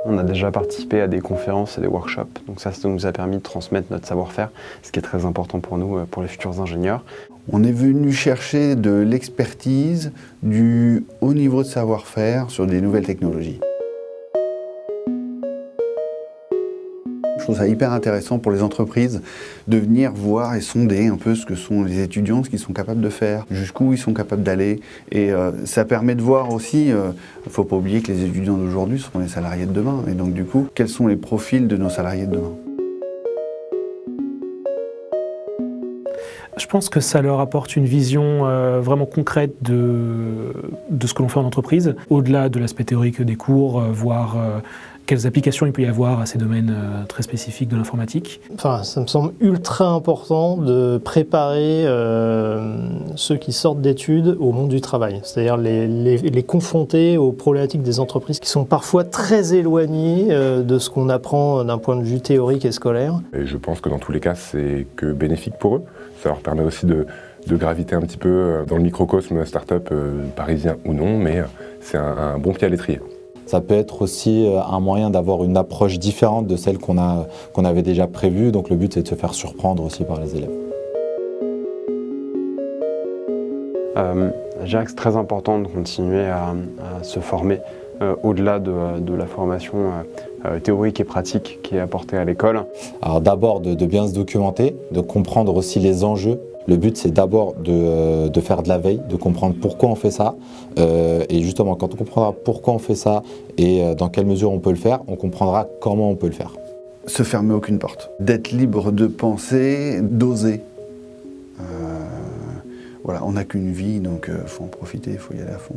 On a déjà participé à des conférences et des workshops, donc ça nous a permis de transmettre notre savoir-faire, ce qui est très important pour nous, pour les futurs ingénieurs. On est venu chercher de l'expertise, du haut niveau de savoir-faire sur des nouvelles technologies. Je trouve ça hyper intéressant pour les entreprises de venir voir et sonder un peu ce que sont les étudiants, ce qu'ils sont capables de faire, jusqu'où ils sont capables d'aller. Et ça permet de voir aussi, il ne faut pas oublier que les étudiants d'aujourd'hui seront les salariés de demain. Et donc du coup, quels sont les profils de nos salariés de demain ? Je pense que ça leur apporte une vision vraiment concrète de ce que l'on fait en entreprise, au-delà de l'aspect théorique des cours, voir quelles applications il peut y avoir à ces domaines très spécifiques de l'informatique. Enfin, ça me semble ultra important de préparer ceux qui sortent d'études au monde du travail, c'est-à-dire les confronter aux problématiques des entreprises qui sont parfois très éloignées de ce qu'on apprend d'un point de vue théorique et scolaire. Et je pense que dans tous les cas, c'est que bénéfique pour eux. Ça leur permet aussi de graviter un petit peu dans le microcosme start-up parisien ou non, mais c'est un bon pied à l'étrier. Ça peut être aussi un moyen d'avoir une approche différente de celle qu'on avait déjà prévue, donc le but c'est de se faire surprendre aussi par les élèves. Je dirais que c'est très important de continuer à se former au-delà de la formation théorique et pratique qui est apportée à l'école. Alors d'abord de bien se documenter, de comprendre aussi les enjeux. Le but c'est d'abord de faire de la veille, de comprendre pourquoi on fait ça. Et justement quand on comprendra pourquoi on fait ça et dans quelle mesure on peut le faire, on comprendra comment on peut le faire. Se fermer aucune porte, d'être libre de penser, d'oser. Voilà, on n'a qu'une vie, donc il faut en profiter, il faut y aller à fond.